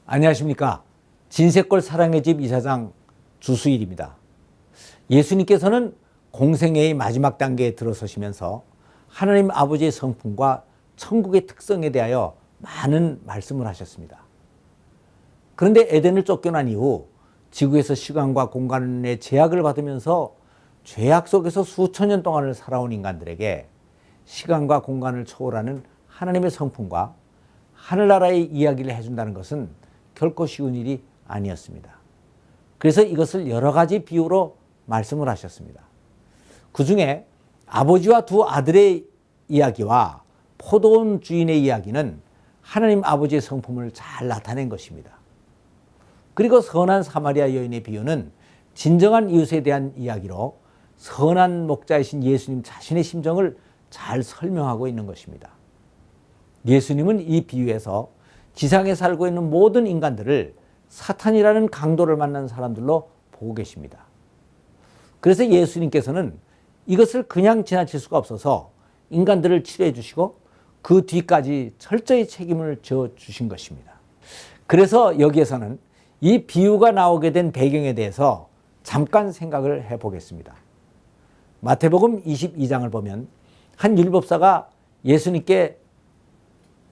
안녕하십니까. 진세골 사랑의 집 이사장 주수일입니다. 예수님께서는 공생애의 마지막 단계에 들어서시면서 하나님 아버지의 성품과 천국의 특성에 대하여 많은 말씀을 하셨습니다. 그런데 에덴을 쫓겨난 이후 지구에서 시간과 공간의 제약을 받으면서 죄악 속에서 수천 년 동안을 살아온 인간들에게 시간과 공간을 초월하는 하나님의 성품과 하늘나라의 이야기를 해준다는 것은 결코 쉬운 일이 아니었습니다. 그래서 이것을 여러 가지 비유로 말씀을 하셨습니다. 그 중에 아버지와 두 아들의 이야기와 포도원 주인의 이야기는 하나님 아버지의 성품을 잘 나타낸 것입니다. 그리고 선한 사마리아 여인의 비유는 진정한 이웃에 대한 이야기로 선한 목자이신 예수님 자신의 심정을 잘 설명하고 있는 것입니다. 예수님은 이 비유에서 지상에 살고 있는 모든 인간들을 사탄이라는 강도를 만난 사람들로 보고 계십니다. 그래서 예수님께서는 이것을 그냥 지나칠 수가 없어서 인간들을 치료해 주시고 그 뒤까지 철저히 책임을 져 주신 것입니다. 그래서 여기에서는 이 비유가 나오게 된 배경에 대해서 잠깐 생각을 해보겠습니다. 마태복음 22장을 보면 한 율법사가 예수님께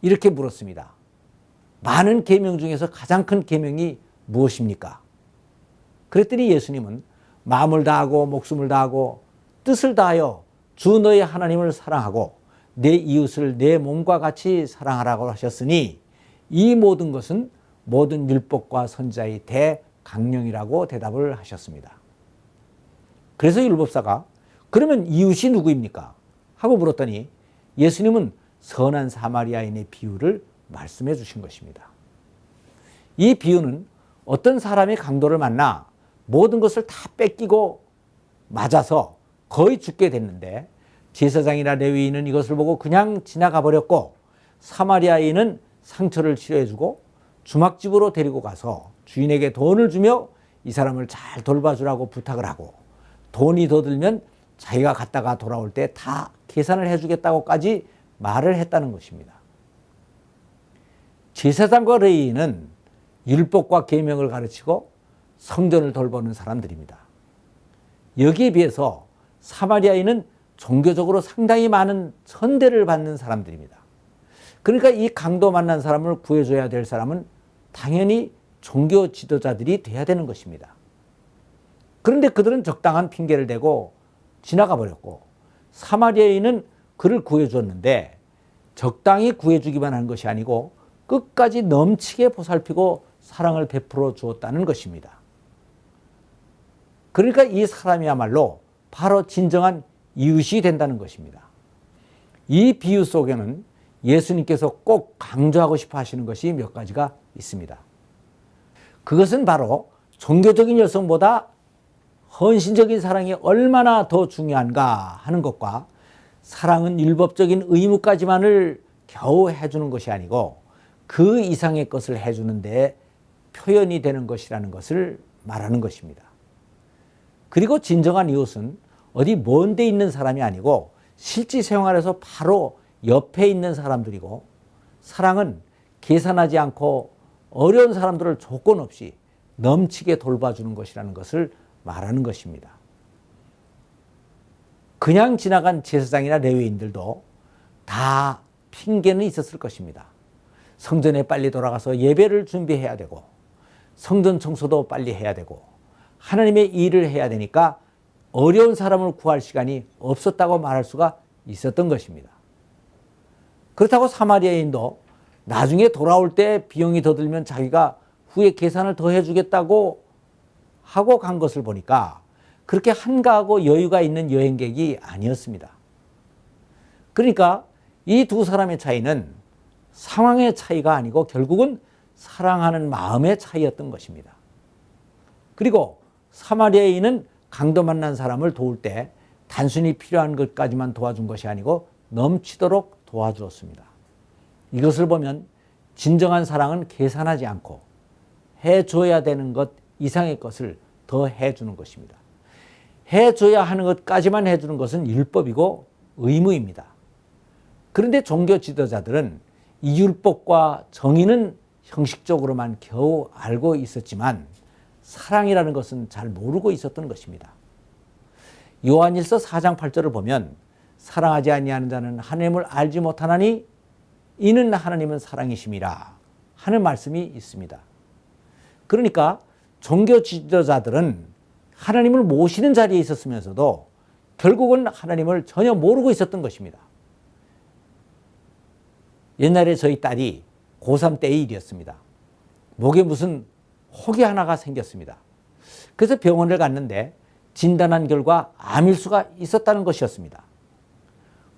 이렇게 물었습니다. 많은 계명 중에서 가장 큰 계명이 무엇입니까? 그랬더니 예수님은 마음을 다하고 목숨을 다하고 뜻을 다하여 주 너의 하나님을 사랑하고 내 이웃을 내 몸과 같이 사랑하라고 하셨으니 이 모든 것은 모든 율법과 선지자의 대강령이라고 대답을 하셨습니다. 그래서 율법사가 그러면 이웃이 누구입니까? 하고 물었더니 예수님은 선한 사마리아인의 비유를 말씀해 주신 것입니다. 이 비유는 어떤 사람이 강도를 만나 모든 것을 다 뺏기고 맞아서 거의 죽게 됐는데 제사장이나 레위인은 이것을 보고 그냥 지나가 버렸고 사마리아인은 상처를 치료해 주고 주막집으로 데리고 가서 주인에게 돈을 주며 이 사람을 잘 돌봐주라고 부탁을 하고 돈이 더 들면 자기가 갔다가 돌아올 때 다 계산을 해주겠다고까지 말을 했다는 것입니다. 제사장과 레위인은 율법과 계명을 가르치고 성전을 돌보는 사람들입니다. 여기에 비해서 사마리아인은 종교적으로 상당히 많은 선대를 받는 사람들입니다. 그러니까 이 강도 만난 사람을 구해줘야 될 사람은 당연히 종교 지도자들이 돼야 되는 것입니다. 그런데 그들은 적당한 핑계를 대고 지나가 버렸고 사마리아인은 그를 구해줬는데 적당히 구해주기만 한 것이 아니고 끝까지 넘치게 보살피고 사랑을 베풀어 주었다는 것입니다. 그러니까 이 사람이야말로 바로 진정한 이웃이 된다는 것입니다. 이 비유 속에는 예수님께서 꼭 강조하고 싶어 하시는 것이 몇 가지가 있습니다. 그것은 바로 종교적인 열성보다 헌신적인 사랑이 얼마나 더 중요한가 하는 것과 사랑은 율법적인 의무까지만을 겨우 해주는 것이 아니고 그 이상의 것을 해주는 데 표현이 되는 것이라는 것을 말하는 것입니다. 그리고 진정한 이웃은 어디 먼 데 있는 사람이 아니고 실제 생활에서 바로 옆에 있는 사람들이고 사랑은 계산하지 않고 어려운 사람들을 조건 없이 넘치게 돌봐주는 것이라는 것을 말하는 것입니다. 그냥 지나간 제사장이나 레위인들도 다 핑계는 있었을 것입니다. 성전에 빨리 돌아가서 예배를 준비해야 되고 성전 청소도 빨리 해야 되고 하나님의 일을 해야 되니까 어려운 사람을 구할 시간이 없었다고 말할 수가 있었던 것입니다. 그렇다고 사마리아인도 나중에 돌아올 때 비용이 더 들면 자기가 후에 계산을 더 해주겠다고 하고 간 것을 보니까 그렇게 한가하고 여유가 있는 여행객이 아니었습니다. 그러니까 이 두 사람의 차이는 상황의 차이가 아니고 결국은 사랑하는 마음의 차이였던 것입니다. 그리고 사마리아인은 강도 만난 사람을 도울 때 단순히 필요한 것까지만 도와준 것이 아니고 넘치도록 도와주었습니다. 이것을 보면 진정한 사랑은 계산하지 않고 해줘야 되는 것 이상의 것을 더 해주는 것입니다. 해줘야 하는 것까지만 해주는 것은 율법이고 의무입니다. 그런데 종교 지도자들은 이 율법과 정의는 형식적으로만 겨우 알고 있었지만 사랑이라는 것은 잘 모르고 있었던 것입니다. 요한일서 4장 8절을 보면 사랑하지 아니하는 자는 하나님을 알지 못하나니 이는 하나님은 사랑이심이라 하는 말씀이 있습니다. 그러니까 종교 지도자들은 하나님을 모시는 자리에 있었으면서도 결국은 하나님을 전혀 모르고 있었던 것입니다. 옛날에 저희 딸이 고3 때의 일이었습니다. 목에 무슨 혹이 하나가 생겼습니다. 그래서 병원을 갔는데 진단한 결과 암일수가 있었다는 것이었습니다.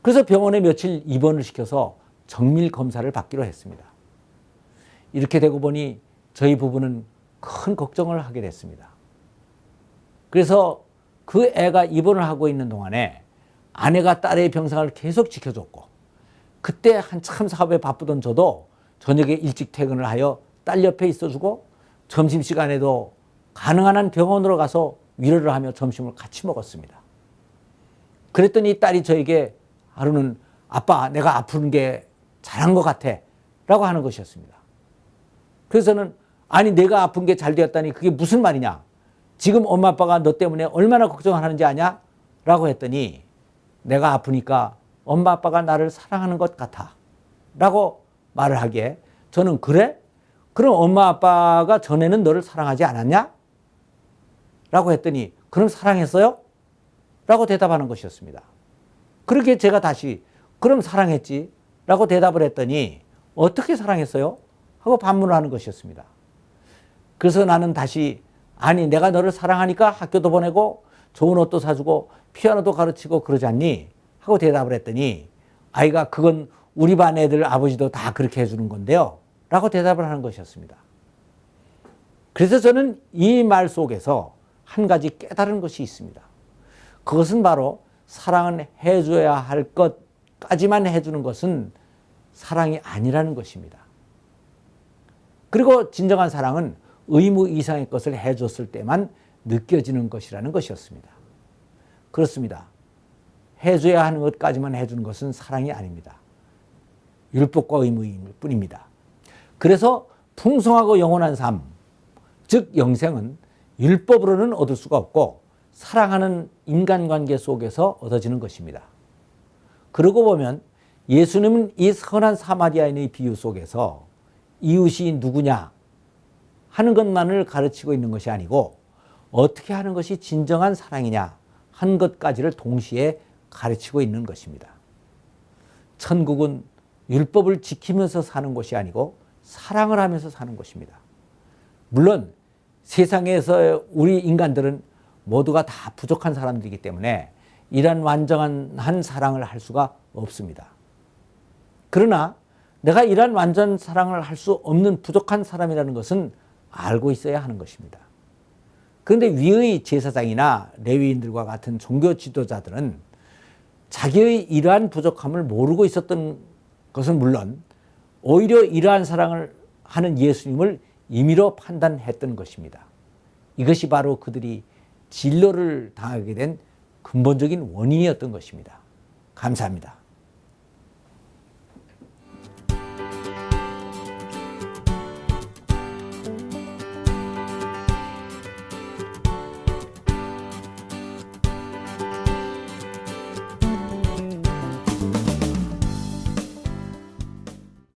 그래서 병원에 며칠 입원을 시켜서 정밀 검사를 받기로 했습니다. 이렇게 되고 보니 저희 부부는 큰 걱정을 하게 됐습니다. 그래서 그 애가 입원을 하고 있는 동안에 아내가 딸의 병상을 계속 지켜줬고, 그때 한참 사업에 바쁘던 저도 저녁에 일찍 퇴근을 하여 딸 옆에 있어주고 점심시간에도 가능한 한 병원으로 가서 위로를 하며 점심을 같이 먹었습니다. 그랬더니 딸이 저에게 하루는 아빠 내가 아픈 게 잘한 것 같아 라고 하는 것이었습니다. 그래서 저는 아니 내가 아픈 게 잘 되었다니 그게 무슨 말이냐, 지금 엄마 아빠가 너 때문에 얼마나 걱정을 하는지 아냐 라고 했더니 내가 아프니까 엄마 아빠가 나를 사랑하는 것 같아 라고 말을 하기에 저는 그래? 그럼 엄마 아빠가 전에는 너를 사랑하지 않았냐? 라고 했더니 그럼 사랑했어요? 라고 대답하는 것이었습니다. 그렇게 제가 다시 그럼 사랑했지 라고 대답을 했더니 어떻게 사랑했어요? 하고 반문을 하는 것이었습니다. 그래서 나는 다시 아니 내가 너를 사랑하니까 학교도 보내고 좋은 옷도 사주고 피아노도 가르치고 그러지 않니? 하고 대답을 했더니 아이가 그건 우리 반 애들 아버지도 다 그렇게 해주는 건데요 라고 대답을 하는 것이었습니다. 그래서 저는 이 말 속에서 한 가지 깨달은 것이 있습니다. 그것은 바로 사랑은 해줘야 할 것까지만 해주는 것은 사랑이 아니라는 것입니다. 그리고 진정한 사랑은 의무 이상의 것을 해줬을 때만 느껴지는 것이라는 것이었습니다. 그렇습니다. 해줘야 하는 것까지만 해주는 것은 사랑이 아닙니다. 율법과 의무일 뿐입니다. 그래서 풍성하고 영원한 삶, 즉 영생은 율법으로는 얻을 수가 없고 사랑하는 인간관계 속에서 얻어지는 것입니다. 그러고 보면 예수님은 이 선한 사마리아인의 비유 속에서 이웃이 누구냐 하는 것만을 가르치고 있는 것이 아니고 어떻게 하는 것이 진정한 사랑이냐 한 것까지를 동시에 가르치고 있는 것입니다. 천국은 율법을 지키면서 사는 것이 아니고 사랑을 하면서 사는 것입니다. 물론 세상에서 우리 인간들은 모두가 다 부족한 사람들이기 때문에 이런 완전한 사랑을 할 수가 없습니다. 그러나 내가 이런 완전 사랑을 할 수 없는 부족한 사람이라는 것은 알고 있어야 하는 것입니다. 그런데 위의 제사장이나 레위인들과 같은 종교 지도자들은 자기의 이러한 부족함을 모르고 있었던 것은 물론 오히려 이러한 사랑을 하는 예수님을 임의로 판단했던 것입니다. 이것이 바로 그들이 진로를 당하게 된 근본적인 원인이었던 것입니다. 감사합니다.